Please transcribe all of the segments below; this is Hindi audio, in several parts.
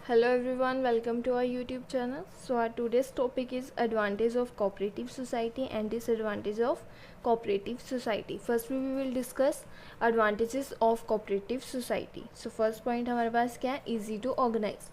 Hello everyone, welcome to our YouTube channel. So our today's topic is advantage of cooperative society and disadvantage of cooperative society. First we will discuss advantages of cooperative society. So first point हमारे पास क्या है, easy to organize.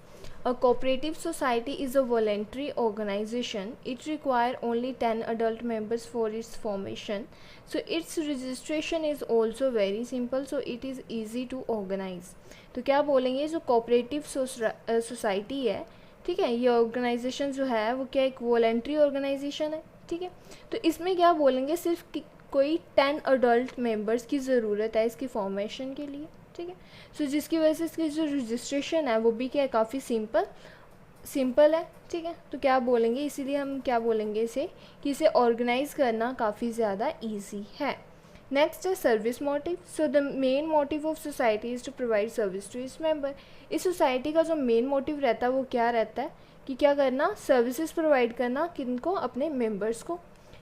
A cooperative society is a voluntary organization. It requires only 10 adult members for its formation. So its registration is also very simple. So it is easy to organize. तो क्या बोलेंगे, जो कोऑपरेटिव सोसाइटी है, ठीक है, ये ऑर्गेनाइजेशन जो है वो क्या एक वॉलेंट्री ऑर्गेनाइजेशन है, ठीक है. तो इसमें क्या बोलेंगे, सिर्फ कोई 10 अडल्ट मेंबर्स की ज़रूरत है इसकी फॉर्मेशन के लिए, ठीक है. सो जिसकी वजह से इसकी जो रजिस्ट्रेशन है वो भी क्या है, काफ़ी सिंपल है, ठीक है. तो क्या बोलेंगे, इसीलिए हम क्या बोलेंगे इसे, कि इसे ऑर्गेनाइज करना काफ़ी ज़्यादा ईजी है. नेक्स्ट है service motive. So the main motive of society is to provide service to its member. इस सोसाइटी का जो मेन मोटिव रहता है वो क्या रहता है, कि क्या करना, सर्विसेज प्रोवाइड करना, किनको, अपने मेंबर्स को.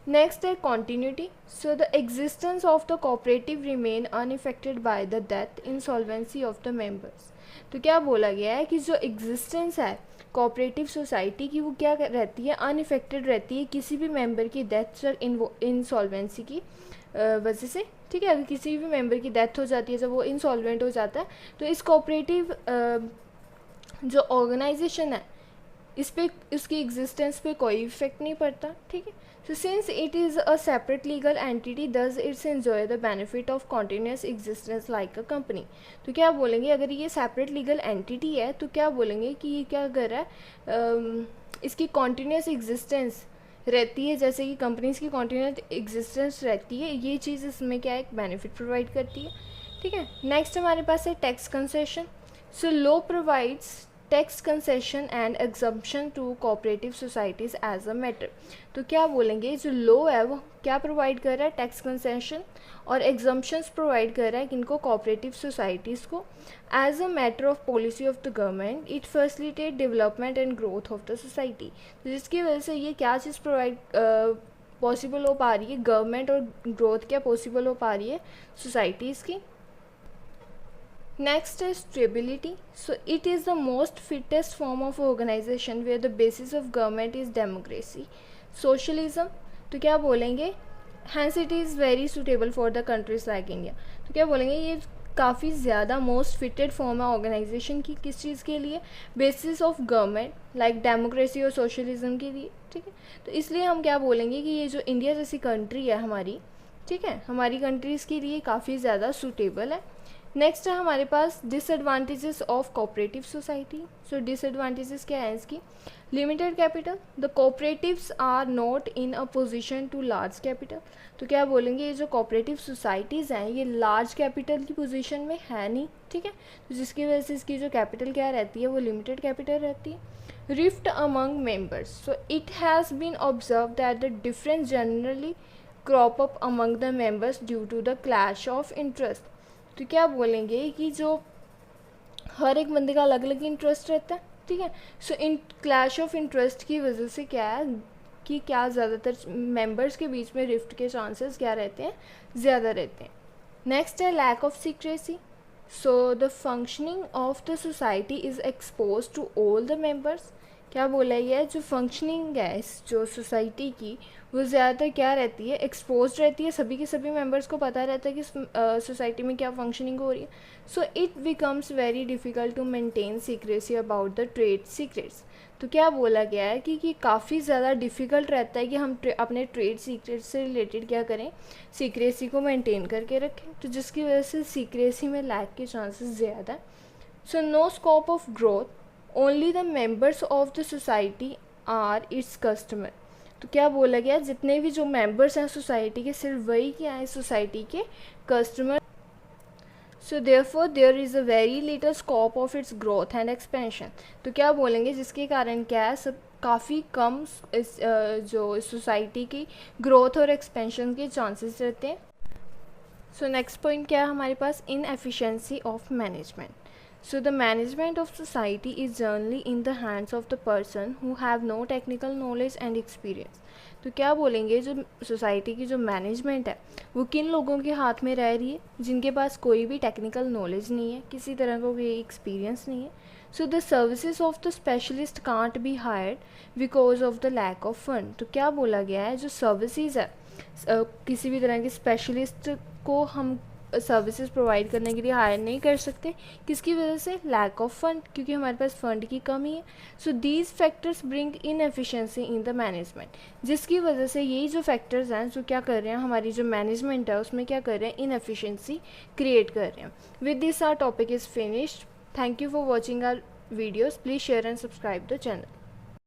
नेक्स्ट है continuity. So the existence of the cooperative remain unaffected by the death, insolvency of the members. तो क्या बोला गया है कि जो एग्जिस्टेंस है कोऑपरेटिव सोसाइटी की वो क्या रहती है, अनइफेक्टेड रहती है किसी भी मेंबर की डेथ या इंसॉल्वेंसी की वजह से, ठीक है. अगर किसी भी मेंबर की डेथ हो जाती है, जब वो इंसॉल्वेंट हो जाता है, तो इस कोऑपरेटिव जो ऑर्गेनाइजेशन है इस पे, उसकी एग्जिस्टेंस पे कोई इफेक्ट नहीं पड़ता, ठीक है. So since it is a separate legal entity, does it's enjoy the benefit of continuous existence like a company. तो क्या बोलेंगे, अगर ये सेपरेट लीगल एंटिटी है तो क्या बोलेंगे कि ये क्या कर रहा है, इसकी कॉन्टीन्यूस एग्जिस्टेंस रहती है, जैसे कि कंपनीज़ की कॉन्टीन्यूस एग्जिस्टेंस रहती है, ये चीज़ इसमें क्या एक बेनिफिट प्रोवाइड करती है, ठीक है. नेक्स्ट हमारे पास है tax concession. So law provides tax concession and exemption to cooperative societies as a matter. तो क्या बोलेंगे, जो लॉ है वो क्या प्रोवाइड कर रहा है, टैक्स कंसेशन और एग्जम्पशंस प्रोवाइड कर रहा है किनको, कोऑपरेटिव सोसाइटीज़ को, as a matter of policy of the government. It facilitate development and growth of the society. तो जिसकी वजह से ये क्या चीज़ प्रोवाइड पॉसिबल हो पा रही है, गवर्नमेंट और ग्रोथ क्या पॉसिबल हो पा रही है सोसाइटीज़ की. Next is stability. So it is the most fittest form of organization where the basis of government is democracy, socialism. तो क्या बोलेंगे, hence it is very suitable for the countries like India. तो क्या बोलेंगे, ये काफ़ी ज़्यादा मोस्ट फिटेड फॉर्म है ऑर्गेनाइजेशन की, किस चीज़ के लिए, basis of government like democracy और सोशलिज्म के लिए, ठीक है. तो इसलिए हम क्या बोलेंगे कि ये जो इंडिया जैसी कंट्री है हमारी, ठीक है, हमारी कंट्रीज़ के लिए काफ़ी ज़्यादा सूटेबल है. नेक्स्ट है हमारे पास disadvantages of cooperative society. So disadvantages क्या है इसकी, limited capital. The cooperatives are not in a position to large capital. तो क्या बोलेंगे, ये जो कोऑपरेटिव सोसाइटीज़ हैं ये लार्ज कैपिटल की पोजीशन में है नहीं, ठीक है. तो जिसकी वजह से इसकी जो कैपिटल क्या रहती है वो लिमिटेड कैपिटल रहती है. Rift among members. So it has been observe that the difference generally crop up among the members due to the clash of interest. तो क्या बोलेंगे कि जो हर एक बंदे का अलग अलग इंटरेस्ट रहता है, ठीक है. सो इन क्लैश ऑफ इंटरेस्ट की वजह से क्या है कि क्या ज़्यादातर मेंबर्स के बीच में रिफ्ट के चांसेस क्या रहते हैं, ज़्यादा रहते हैं. नेक्स्ट है lack of secrecy. So the functioning of the society is expose to all the members. क्या बोला है, जो फंक्शनिंग है इस जो सोसाइटी की वो ज़्यादातर क्या रहती है, एक्सपोज रहती है, सभी के सभी मेंबर्स को पता रहता है कि सोसाइटी में क्या फंक्शनिंग हो रही है. So it becomes very difficult to maintain secrecy about the trade secrets. तो क्या बोला गया है कि काफ़ी ज़्यादा डिफ़िकल्ट रहता है कि हम अपने ट्रेड सीक्रेट से रिलेटेड क्या करें, सीक्रेसी को मेंटेन करके रखें. तो जिसकी वजह से सीक्रेसी में लैक के चांसेस ज़्यादा है. So no scope of growth, only the members of the society are its customer. तो क्या बोला गया, जितने भी जो मेंबर्स हैं सोसाइटी के, सिर्फ वही क्या है सोसाइटी के customer. So therefore there is a very little scope of its growth and expansion. तो क्या बोलेंगे, जिसके कारण क्या है, सब काफ़ी कम इस जो सोसाइटी की ग्रोथ और एक्सपेंशन के चांसेस रहते हैं. सो नेक्स्ट पॉइंट क्या है हमारे पास, inefficiency of management. So the management of society is generally in the hands of the person who have no technical knowledge and experience. तो क्या बोलेंगे, जो सोसाइटी की जो मैनेजमेंट है वो किन लोगों के हाथ में रह रही है, जिनके पास कोई भी टेक्निकल नॉलेज नहीं है, किसी तरह का कोई एक्सपीरियंस नहीं है, so the services of the specialist can't be hired because of the lack of fund. तो क्या बोला गया है, जो सर्विसेज है किसी भी तरह के स्पेशलिस्ट को हम सर्विसेज प्रोवाइड करने के लिए हायर नहीं कर सकते, किसकी वजह से, लैक ऑफ फंड, क्योंकि हमारे पास फंड की कमी है। So these factors bring inefficiency in the management, जिसकी वजह से यही जो फैक्टर्स हैं जो क्या कर रहे हैं, हमारी जो मैनेजमेंट है उसमें क्या कर रहे हैं, इनएफिशिएंसी क्रिएट कर रहे हैं। With this our topic is finished. Thank you for watching our videos. Please share and subscribe the channel.